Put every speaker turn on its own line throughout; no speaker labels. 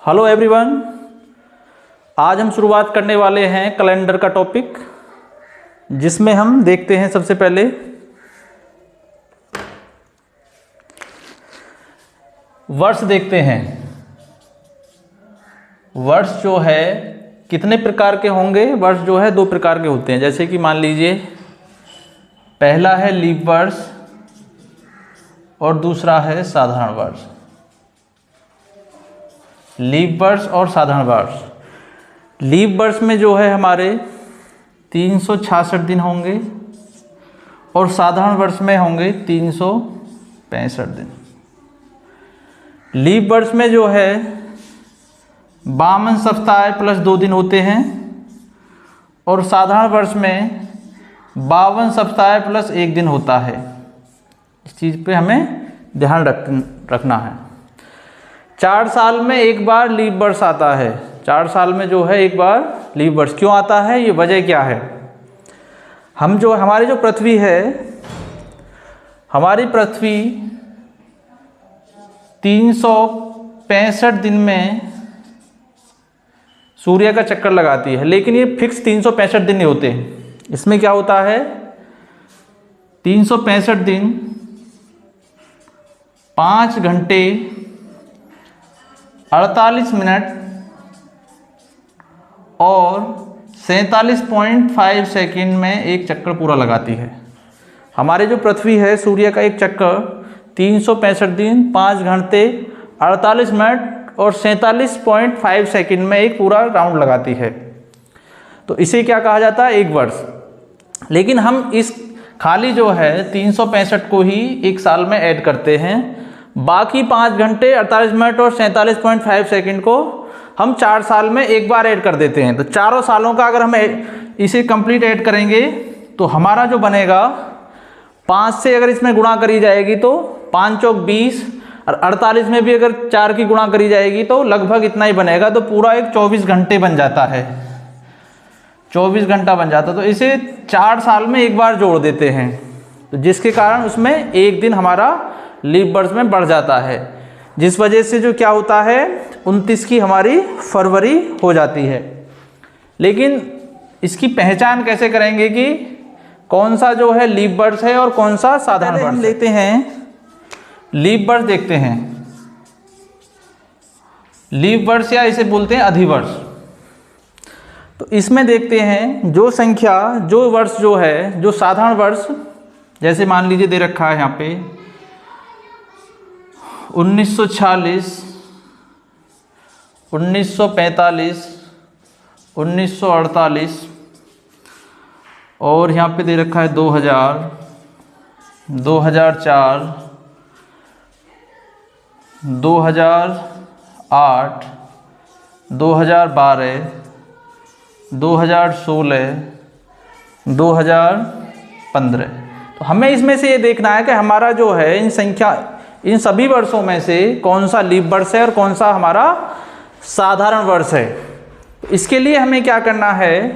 Hello everyone, आज हम शुरुआत करने वाले हैं कैलेंडर का टॉपिक, जिसमें हम देखते हैं सबसे पहले वर्ष देखते हैं। वर्ष जो है कितने प्रकार के होंगे? वर्ष जो है 2 प्रकार के होते हैं। जैसे कि मान लीजिए पहला है लीप वर्ष और दूसरा है साधारण वर्ष। लीप वर्ष और साधारण वर्ष। लीप वर्ष में जो है हमारे 366 दिन होंगे और साधारण वर्ष में होंगे 365 दिन। लीप वर्ष में जो है 52 सप्ताह प्लस 2 दिन होते हैं और साधारण वर्ष में 52 सप्ताह प्लस 1 दिन होता है। इस चीज़ पे हमें ध्यान रखना है। 4 साल में एक बार लीप वर्ष आता है। 4 साल में जो है एक बार लीप वर्ष क्यों आता है, ये वजह क्या है? हमारी जो पृथ्वी है, हमारी पृथ्वी 365 दिन में सूर्य का चक्कर लगाती है, लेकिन ये फिक्स 365 दिन नहीं होते। इसमें क्या होता है, 365 दिन 5 घंटे 48 मिनट और 47.5 सेकंड में एक चक्कर पूरा लगाती है। हमारे जो पृथ्वी है, सूर्य का एक चक्कर 365 दिन 5 घंटे 48 मिनट और 47.5 सेकंड में एक पूरा राउंड लगाती है। तो इसे क्या कहा जाता है, एक वर्ष। लेकिन हम इस खाली जो है 365 को ही एक साल में ऐड करते हैं। बाकी 5 घंटे 48 मिनट और 47.5 सेकंड को हम 4 साल में एक बार ऐड कर देते हैं। तो चारों सालों का अगर हम इसे कंप्लीट ऐड करेंगे तो हमारा जो बनेगा, 5 से अगर इसमें गुणा करी जाएगी तो 5 चौक 20 और 48 में भी अगर 4 की गुणा करी जाएगी तो लगभग इतना ही बनेगा। तो पूरा एक 24 घंटे बन जाता है, 24 घंटा बन जाता है। तो इसे 4 साल में एक बार जोड़ देते हैं, तो जिसके कारण उसमें एक दिन हमारा लीप वर्ष में बढ़ जाता है, जिस वजह से जो क्या होता है 29 की हमारी फरवरी हो जाती है। लेकिन इसकी पहचान कैसे करेंगे कि कौन सा जो है लीप वर्ष है और कौन सा साधारण वर्ष? हम लेते हैं लीप वर्ष, देखते हैं लीप वर्ष या इसे बोलते हैं अधिवर्ष। तो इसमें देखते हैं जो संख्या, जो वर्ष जो है, जो साधारण वर्ष, जैसे मान लीजिए दे रखा है यहाँ पे 1946, 1945, 1948 और यहाँ पे दे रखा है 2000, 2004, 2008, 2012, 2016, 2015। तो हमें इसमें से ये देखना है कि हमारा जो है इन सभी वर्षों में से कौन सा लीप वर्ष है और कौन सा हमारा साधारण वर्ष है। तो इसके लिए हमें क्या करना है,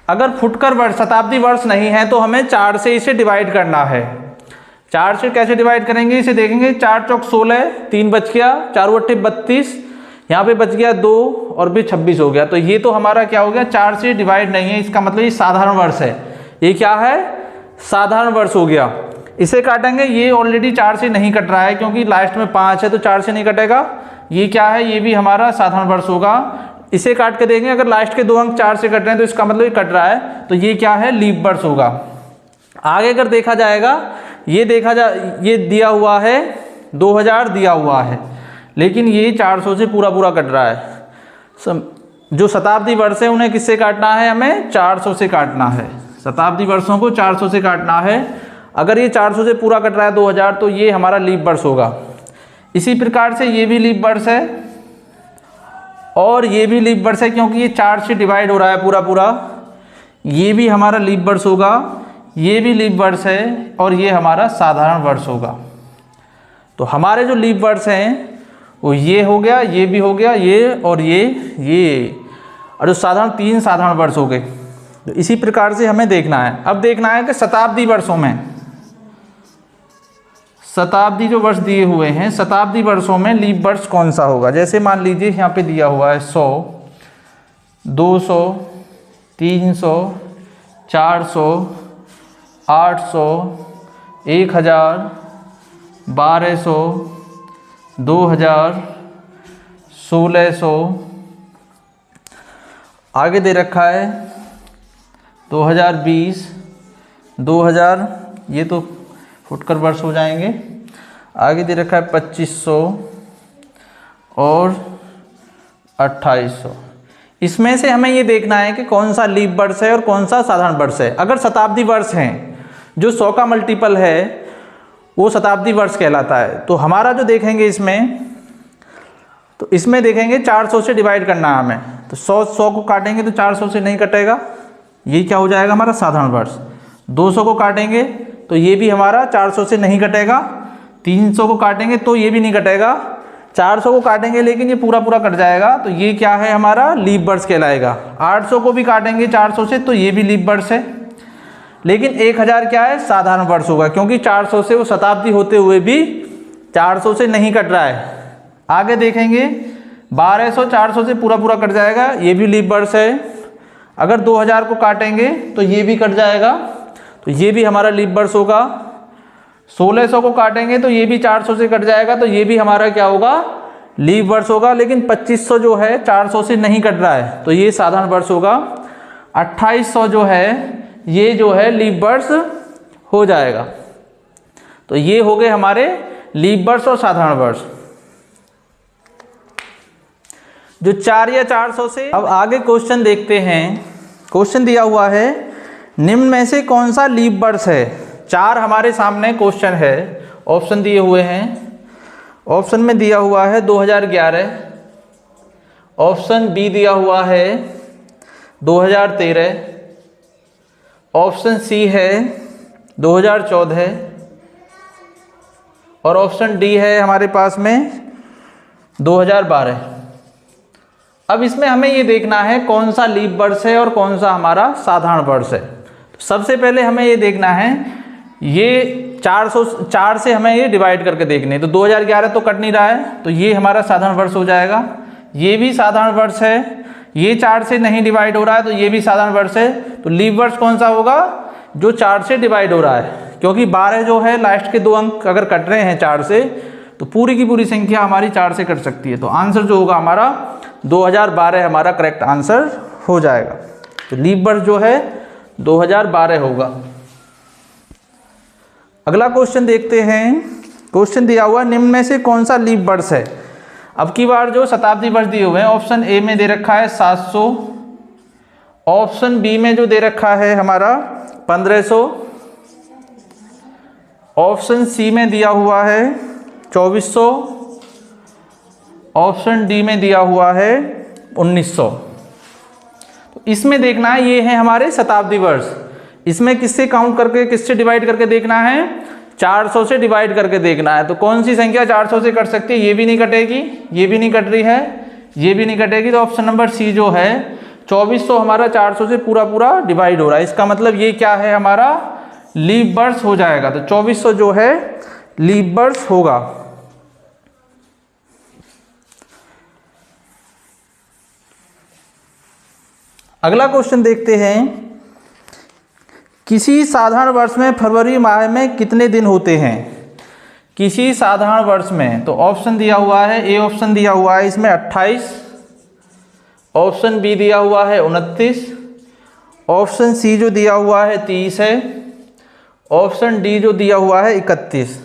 अगर फुटकर वर्ष, शताब्दी वर्ष नहीं है तो हमें 4 से इसे डिवाइड करना है। 4 से कैसे डिवाइड करेंगे, इसे देखेंगे। 4 चौक 16, 3 बच गया, 4 अट्ठे 32, यहाँ पे बच गया 2 और भी 26 हो गया। तो ये तो हमारा क्या हो गया, 4 से डिवाइड नहीं है, इसका मतलब ये साधारण वर्ष है। ये क्या है, साधारण वर्ष हो गया। इसे काटेंगे, ये ऑलरेडी 4 से नहीं कट रहा है क्योंकि लास्ट में 5 है तो 4 से नहीं कटेगा। ये क्या है, ये भी हमारा साधारण वर्ष होगा। इसे काट के देंगे, अगर लास्ट के 2 अंक 4 से कट रहे हैं तो इसका मतलब ये कट रहा है, तो ये क्या है, लीप वर्ष होगा। आगे अगर देखा जाएगा, ये दिया हुआ है 2000 दिया हुआ है, लेकिन ये 400 से पूरा कट रहा है। जो शताब्दी वर्ष है उन्हें किससे काटना है, हमें 400 से काटना है। शताब्दी वर्षों को 400 से काटना है। अगर ये 400 से पूरा कट रहा है 2000, तो ये हमारा लीप वर्ष होगा। इसी प्रकार से ये भी लीप वर्ष है और ये भी लीप वर्ष है, क्योंकि ये 4 से डिवाइड हो रहा है पूरा। ये भी हमारा लीप वर्ष होगा, ये भी लीप वर्ष है और ये हमारा साधारण वर्ष होगा। तो हमारे जो लीप वर्ष हैं वो ये हो गया, ये भी हो गया, ये और ये और जो साधारण 3 साधारण वर्ष हो गए। तो इसी प्रकार से हमें देखना है। अब देखना है कि शताब्दी वर्षों में शताब्दी जो वर्ष दिए हुए हैं, शताब्दी वर्षों में लीप वर्ष कौन सा होगा। जैसे मान लीजिए यहाँ पे दिया हुआ है 100, 200, 300, 400, 800, 1000, 1200, 2000, 1600, आगे दे रखा है 2020, 2000, ये तो फुटकर वर्ष हो जाएंगे। आगे दे रखा है 2500 और 2800। इसमें से हमें ये देखना है कि कौन सा लीप वर्ष है और कौन सा साधारण वर्ष है। अगर शताब्दी वर्ष हैं, जो 100 का मल्टीपल है वो शताब्दी वर्ष कहलाता है। तो हमारा जो देखेंगे इसमें, तो इसमें देखेंगे 400 से डिवाइड करना है हमें। तो 100 को काटेंगे तो 400 से नहीं कटेगा, ये क्या हो जाएगा हमारा साधारण वर्ष। 200 को काटेंगे तो ये भी हमारा 400 से नहीं कटेगा। 300 को काटेंगे तो ये भी नहीं कटेगा। 400 को काटेंगे लेकिन ये पूरा पूरा कट जाएगा, तो ये क्या है हमारा लीप वर्ष कहलाएगा। 800 को भी काटेंगे 400 से तो ये भी लीप वर्ष है। लेकिन 1000 क्या है, साधारण वर्ष होगा, क्योंकि 400 से वो शताब्दी होते हुए भी 400 से नहीं कट रहा है। आगे देखेंगे 1200 400 से पूरा पूरा कट जाएगा, ये भी लीप वर्ष है। अगर 2000 को काटेंगे तो ये भी कट जाएगा, तो ये भी हमारा लीप वर्ष होगा। 1600 को काटेंगे तो ये भी 400 से कट जाएगा, तो ये भी हमारा क्या होगा, लीप वर्ष होगा। लेकिन 2500 जो है 400 से नहीं कट रहा है, तो ये साधारण वर्ष होगा। 2800 जो है ये जो है लीप वर्ष हो जाएगा। तो ये हो गए हमारे लीप वर्ष और साधारण वर्ष। जो 4 या 400 से, अब आगे क्वेश्चन देखते हैं। क्वेश्चन दिया हुआ है निम्न में से कौन सा लीप वर्ष है। 4 हमारे सामने क्वेश्चन है, ऑप्शन दिए हुए हैं। ऑप्शन में दिया हुआ है 2011, ऑप्शन बी दिया हुआ है 2013, ऑप्शन सी है 2014 और ऑप्शन डी है हमारे पास में 2012। अब इसमें हमें ये देखना है कौन सा लीप वर्ष है और कौन सा हमारा साधारण वर्ष है। तो सबसे पहले हमें ये देखना है, ये 404 से हमें ये डिवाइड करके देखने। तो 2011 तो कट नहीं रहा है, तो ये हमारा साधारण वर्ष हो जाएगा। ये भी साधारण वर्ष है। ये 4 से नहीं डिवाइड हो रहा है, तो ये भी साधारण वर्ष है। तो लीप वर्ष कौन सा होगा, जो 4 से डिवाइड हो रहा है, क्योंकि 12 जो है लास्ट के 2 अंक अगर कट रहे हैं 4 से, तो पूरी की पूरी संख्या हमारी 4 से कट सकती है। तो आंसर जो होगा हमारा 2012 हमारा करेक्ट आंसर हो जाएगा। तो लीप वर्ष जो है 2012 होगा। अगला क्वेश्चन देखते हैं। क्वेश्चन दिया हुआ निम्न में से कौन सा लीप वर्ष है। अब की बार जो शताब्दी वर्ष दिए हुए हैं, ऑप्शन ए में दे रखा है 700, ऑप्शन बी में जो दे रखा है हमारा 1500, ऑप्शन सी में दिया हुआ है 2400, ऑप्शन डी में दिया हुआ है 1900। तो इसमें देखना है, ये है हमारे शताब्दी वर्ष। इसमें किससे काउंट करके, किससे डिवाइड करके देखना है, 400 से डिवाइड करके देखना है। तो कौन सी संख्या 400 से कट सकती है, ये भी नहीं कटेगी, ये भी नहीं कट रही है, ये भी नहीं कटेगी। तो ऑप्शन नंबर सी जो है 2400 हमारा 400 से पूरा पूरा डिवाइड हो रहा है। इसका मतलब ये क्या है, हमारा लीप वर्ष हो जाएगा। तो 2400 जो है लीप वर्ष होगा। अगला क्वेश्चन देखते हैं। किसी साधारण वर्ष में फरवरी माह में कितने दिन होते हैं। किसी साधारण वर्ष में, तो ऑप्शन दिया हुआ है, ए ऑप्शन दिया हुआ है इसमें 28, ऑप्शन बी दिया हुआ है 29, ऑप्शन सी जो दिया हुआ है 30 है, ऑप्शन डी जो दिया हुआ है 31।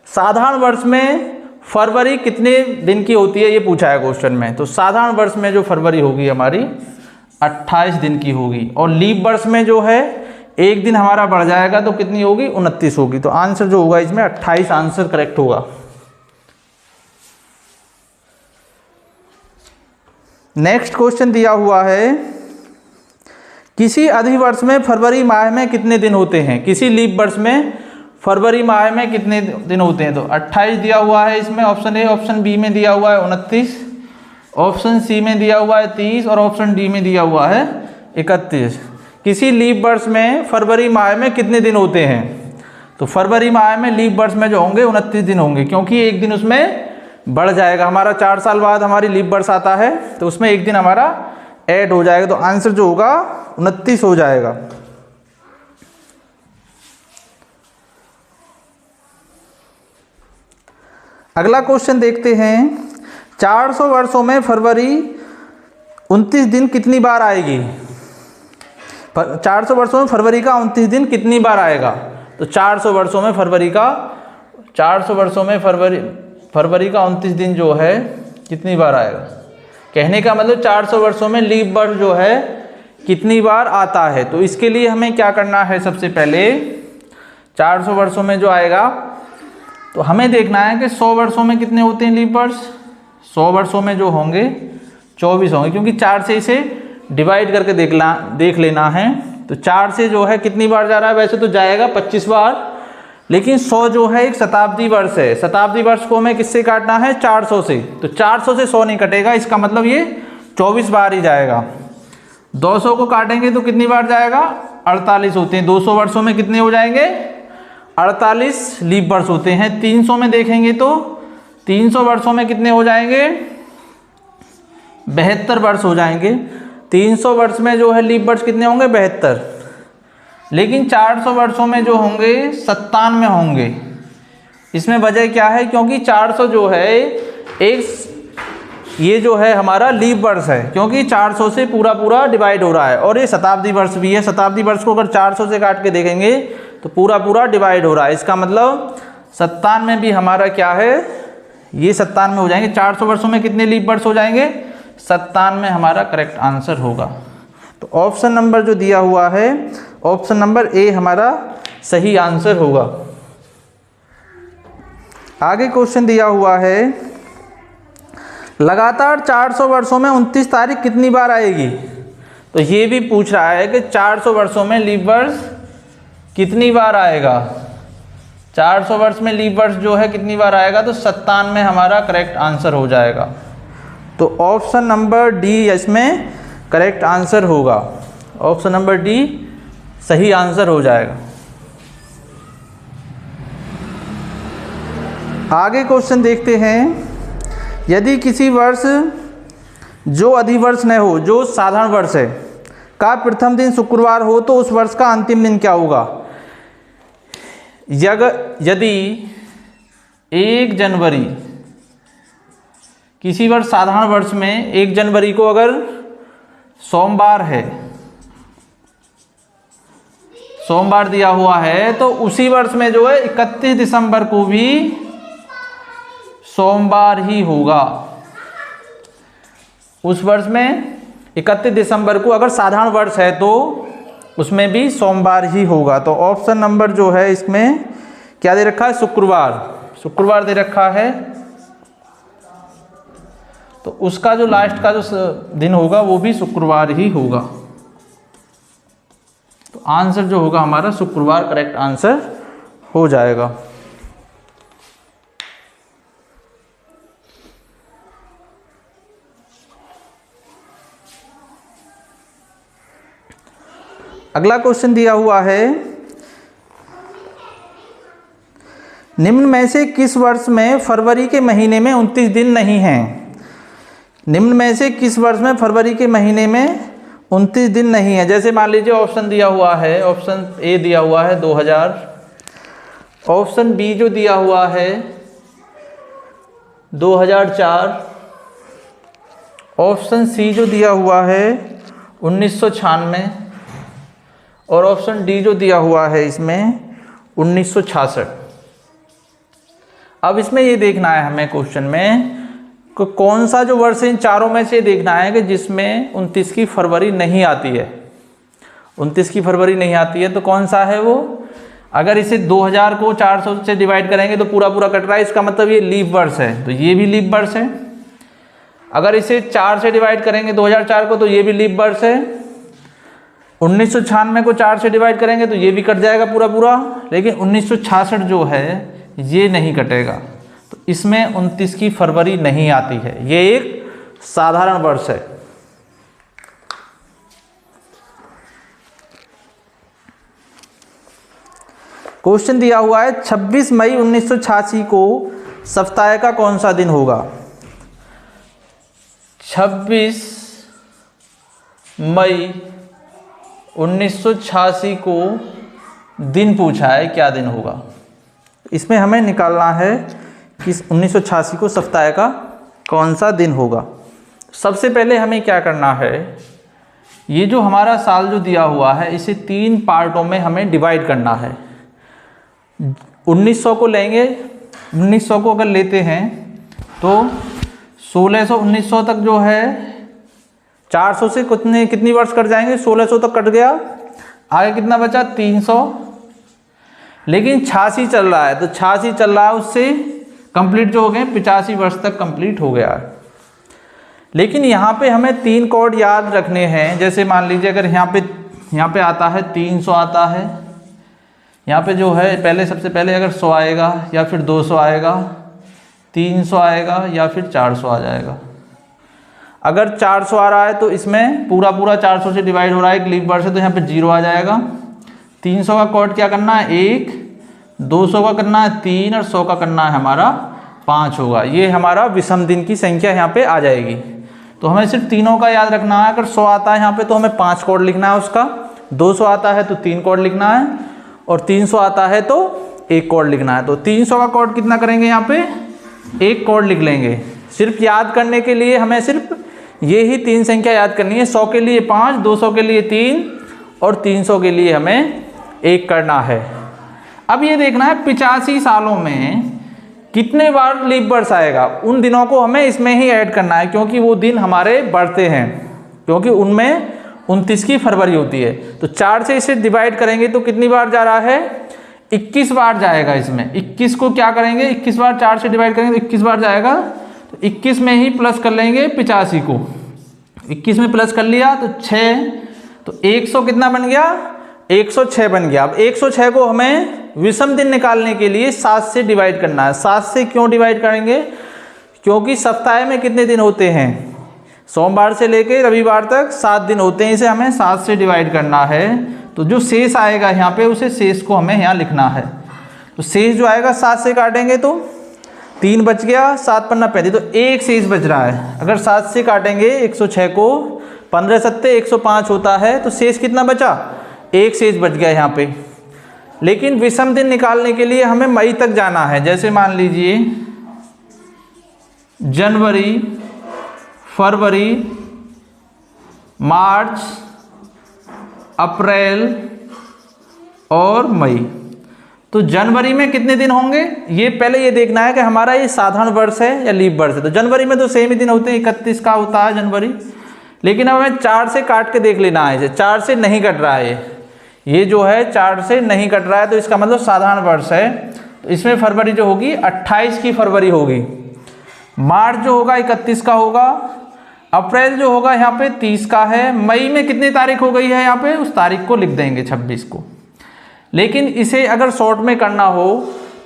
साधारण वर्ष में फरवरी कितने दिन की होती है, ये पूछा है क्वेश्चन में। तो साधारण वर्ष में जो फरवरी होगी हमारी 28 दिन की होगी। और लीप वर्ष में जो है एक दिन हमारा बढ़ जाएगा, तो कितनी होगी, 29 होगी। तो आंसर जो होगा इसमें 28 आंसर करेक्ट होगा। नेक्स्ट क्वेश्चन दिया हुआ है, किसी अधिवर्ष में फरवरी माह में कितने दिन होते हैं। किसी लीप वर्ष में फरवरी माह में कितने दिन होते हैं। तो 28 दिया हुआ है इसमें, ऑप्शन ए, ऑप्शन बी में दिया हुआ है 29, ऑप्शन सी में दिया हुआ है 30 और ऑप्शन डी में दिया हुआ है 31। किसी लीप वर्ष में फरवरी माह में कितने दिन होते हैं। तो फरवरी माह में लीप वर्ष में जो होंगे 29 दिन होंगे, क्योंकि एक दिन उसमें बढ़ जाएगा। हमारा 4 साल बाद हमारी लीप वर्ष आता है तो उसमें एक दिन हमारा ऐड हो जाएगा, तो आंसर जो होगा 29 हो जाएगा। अगला क्वेश्चन देखते हैं, 400 वर्षों में फरवरी 29 दिन कितनी बार आएगी? 400 वर्षों में फरवरी का 29 दिन कितनी बार आएगा? तो 400 वर्षों में फरवरी का 400 वर्षों में फरवरी का 29 दिन जो है कितनी बार आएगा? कहने का मतलब 400 वर्षों में लीप वर्ष जो है कितनी बार आता है। तो इसके लिए हमें क्या करना है, सबसे पहले 400 वर्षों में जो आएगा तो हमें देखना है कि 100 वर्षों में कितने होते हैं लीप वर्ष। 100 वर्षों में जो होंगे 24 होंगे, क्योंकि 4 से इसे डिवाइड करके देख लेना है। तो 4 से जो है कितनी बार जा रहा है? वैसे तो जाएगा 25 बार, लेकिन 100 जो है एक शताब्दी वर्ष है। शताब्दी वर्ष को हमें किससे काटना है? 400 से। तो 400 से 100 नहीं कटेगा, इसका मतलब ये 24 बार ही जाएगा। 200 को काटेंगे तो कितनी बार जाएगा? 48 होते हैं। 200 वर्षों में कितने हो जाएंगे? 48 लीप वर्ष होते हैं। 300 में देखेंगे तो 300 वर्षों में कितने हो जाएंगे? 72 वर्ष हो जाएंगे। 300 वर्ष में जो है लीप वर्ष कितने होंगे? 72। लेकिन 400 वर्षों में जो होंगे 97 होंगे। इसमें वजह क्या है? क्योंकि 400 जो है ये जो है हमारा लीप वर्ष है, क्योंकि 400 से पूरा डिवाइड हो रहा है, और ये शताब्दी वर्ष भी है। शताब्दी वर्ष को अगर 400 से काट के देखेंगे तो पूरा डिवाइड हो रहा है। इसका मतलब 97 में भी हमारा क्या है? ये 97 हो जाएंगे। 400 वर्षों में कितने लीप वर्ष हो जाएंगे? 97 में हमारा करेक्ट आंसर होगा। तो ऑप्शन नंबर जो दिया हुआ है, ऑप्शन नंबर ए हमारा सही आंसर होगा। आगे क्वेश्चन दिया हुआ है, लगातार 400 वर्षों में 29 तारीख कितनी बार आएगी? तो ये भी पूछ रहा है कि 400 वर्षों में लीप वर्ष कितनी बार आएगा। 400 वर्ष में लीप वर्ष जो है कितनी बार आएगा? तो 97 में हमारा करेक्ट आंसर हो जाएगा। तो ऑप्शन नंबर डी इसमें करेक्ट आंसर होगा। ऑप्शन नंबर डी सही आंसर हो जाएगा। आगे क्वेश्चन देखते हैं, यदि किसी वर्ष जो अधिवर्ष न हो, जो साधारण वर्ष है, का प्रथम दिन शुक्रवार हो तो उस वर्ष का अंतिम दिन क्या होगा? यदि 1 जनवरी, किसी वर्ष साधारण वर्ष में 1 जनवरी को अगर सोमवार है, सोमवार दिया हुआ है, तो उसी वर्ष में जो है 31 दिसंबर को भी सोमवार ही होगा। उस वर्ष में 31 दिसंबर को अगर साधारण वर्ष है तो उसमें भी सोमवार ही होगा। तो ऑप्शन नंबर जो है इसमें क्या दे रखा है? शुक्रवार दे रखा है। तो उसका जो लास्ट का जो दिन होगा वो भी शुक्रवार ही होगा। तो आंसर जो होगा हमारा शुक्रवार करेक्ट आंसर हो जाएगा। अगला क्वेश्चन दिया हुआ है, निम्न में से किस वर्ष में फरवरी के महीने में 29 दिन नहीं हैं? निम्न में से किस वर्ष में फरवरी के महीने में 29 दिन नहीं है? जैसे मान लीजिए ऑप्शन दिया हुआ है, ऑप्शन ए दिया हुआ है 2000, ऑप्शन बी जो दिया हुआ है 2004, ऑप्शन सी जो दिया हुआ है 1996, और ऑप्शन डी जो दिया हुआ है इसमें 1966। अब इसमें ये देखना है हमें क्वेश्चन में कि कौन सा जो वर्ष इन चारों में से देखना है कि जिसमें 29 की फरवरी नहीं आती है। 29 की फरवरी नहीं आती है तो कौन सा है वो? अगर इसे 2000 को 400 से डिवाइड करेंगे तो पूरा कट रहा है, इसका मतलब ये लीप वर्ष है, तो ये भी लीप वर्ष है। अगर इसे 4 से डिवाइड करेंगे 2004 को तो ये भी लीप वर्ष है। 1996 को 4 से डिवाइड करेंगे तो ये भी कट जाएगा पूरा, लेकिन 1966 जो है ये नहीं कटेगा। तो इसमें 29 की फरवरी नहीं आती है, ये एक साधारण वर्ष है। क्वेश्चन दिया हुआ है 26 मई 1986 को सप्ताह का कौन सा दिन होगा। 26 मई 1986 को दिन पूछा है, क्या दिन होगा। इसमें हमें निकालना है कि 1986 को सप्ताह का कौन सा दिन होगा। सबसे पहले हमें क्या करना है, ये जो हमारा साल जो दिया हुआ है इसे 3 पार्टों में हमें डिवाइड करना है। 1900 को लेंगे, 1900 को अगर लेते हैं तो 1600 1900 तक जो है 400 से कितनी वर्ष कट जाएंगे, 1600 तक कट गया, आगे कितना बचा 300। लेकिन 86 चल रहा है तो 86 चल रहा है, उससे कंप्लीट जो हो गए 85 वर्ष तक कंप्लीट हो गया है। लेकिन यहाँ पे हमें 3 कोड याद रखने हैं। जैसे मान लीजिए अगर यहाँ पे आता है 300 आता है, यहाँ पे जो है पहले सबसे पहले अगर 100 आएगा या फिर 200 आएगा, 300 आएगा या फिर 400 आ जाएगा। अगर 400 आ रहा है तो इसमें पूरा 400 से डिवाइड हो रहा है, एक लीप वर्ष है तो यहाँ पे 0 आ जाएगा। 300 का कोड क्या करना है 1, 200 का करना है 3 और 100 का करना है हमारा 5 होगा। ये हमारा विषम दिन की संख्या यहाँ पे आ जाएगी। तो हमें सिर्फ तीनों का याद रखना है। अगर 100 आता है यहाँ पे तो हमें 5 कोड लिखना है उसका, 200 आता है तो 3 कोड लिखना है और 300 आता है तो 1 कोड लिखना है। तो 300 का कोड कितना करेंगे, यहाँ पे 1 कोड लिख लेंगे। सिर्फ याद करने के लिए हमें सिर्फ ये ही 3 संख्या याद करनी है। 100 के लिए 5, 200 के लिए 3 और 300 के लिए हमें 1 करना है। अब ये देखना है 85 सालों में कितने बार लीप वर्ष आएगा, उन दिनों को हमें इसमें ही ऐड करना है, क्योंकि वो दिन हमारे बढ़ते हैं, क्योंकि उनमें 29 की फरवरी होती है। तो 4 से इसे डिवाइड करेंगे तो कितनी बार जा रहा है, 21 बार जाएगा। इसमें 21 को क्या करेंगे, 21 बार 4 से डिवाइड करेंगे तो 21 बार जाएगा। तो 21 में ही प्लस कर लेंगे 85 को, 21 में प्लस कर लिया तो 6, तो 100 कितना बन गया, 106 बन गया। अब 106 को हमें विषम दिन निकालने के लिए 7 से डिवाइड करना है। 7 से क्यों डिवाइड करेंगे, क्योंकि सप्ताह में कितने दिन होते हैं, सोमवार से लेकर रविवार तक 7 दिन होते हैं। इसे हमें 7 से डिवाइड करना है। तो जो शेष आएगा यहाँ पे, उसे शेष को हमें यहाँ लिखना है। तो शेष जो आएगा 7 से काटेंगे तो 3 बच गया, 7 पन्ना 35, तो 1 शेष बच रहा है। अगर 7 से काटेंगे 106 को, 15 सत्ते 105 होता है, तो शेष कितना बचा, 1 शेष बच गया यहाँ पे। लेकिन विषम दिन निकालने के लिए हमें मई तक जाना है। जैसे मान लीजिए जनवरी, फरवरी, मार्च, अप्रैल और मई। तो जनवरी में कितने दिन होंगे, ये पहले ये देखना है कि हमारा ये साधारण वर्ष है या लीप वर्ष है। तो जनवरी में तो सेम ही दिन होते हैं, 31 का होता है जनवरी। लेकिन अब हमें 4 से काट के देख लेना है, 4 से नहीं कट रहा है, ये जो है 4 से नहीं कट रहा है, तो इसका मतलब साधारण वर्ष है। तो इसमें फरवरी जो होगी 28 की फरवरी होगी, मार्च जो होगा 31 का होगा, अप्रैल जो होगा यहाँ पे 30 का है, मई में कितनी तारीख हो गई है यहाँ पे, उस तारीख को लिख देंगे 26 को। लेकिन इसे अगर शॉर्ट में करना हो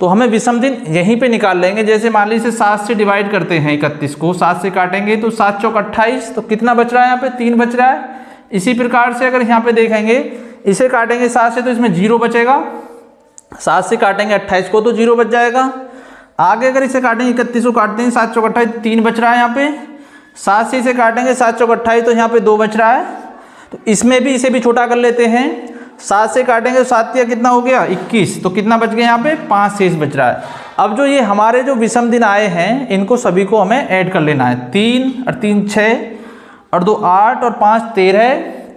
तो हमें विषम दिन यहीं पे निकाल लेंगे। जैसे मान लीजिए 7 से डिवाइड करते हैं 31 को, 7 से काटेंगे तो 7 चौक 28, तो कितना बच रहा है यहाँ पे, 3 बच रहा है। इसी प्रकार से अगर यहाँ पे देखेंगे, इसे काटेंगे 7 से तो इसमें 0 बचेगा, 7 से काटेंगे 28 को तो 0 बच जाएगा। आगे अगर इसे काटेंगे 31 को काटते हैं, 7 चौक 28, 3 बच रहा है यहाँ पे। 7 से इसे काटेंगे 7 चौक 28, तो यहाँ पे 2 बच रहा है। तो इसमें भी इसे भी छोटा कर लेते हैं। 7 से काटेंगे तो 7 या कितना हो गया 21, तो कितना बच गया यहाँ पे, 5 शेष बच रहा है। अब जो ये हमारे जो विषम दिन आए हैं, इनको सभी को हमें ऐड कर लेना है। 3 और 3 6 और 2 8 और 5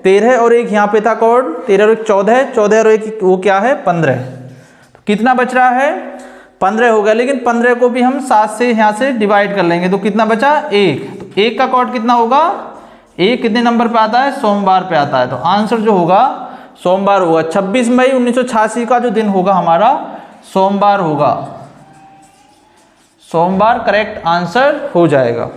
13 और एक यहाँ पे था कोड 13 और एक 14, 14 और एक वो क्या है 15। तो कितना बच रहा है, 15 हो गया। लेकिन 15 को भी हम 7 से यहाँ से डिवाइड कर लेंगे तो कितना बचा 1। तो 1 का कोड कितना होगा, 1 कितने नंबर पे आता है, सोमवार पे आता है। तो आंसर जो होगा सोमवार होगा। 26 मई 1986 का जो दिन होगा हमारा सोमवार होगा। सोमवार करेक्ट आंसर हो जाएगा।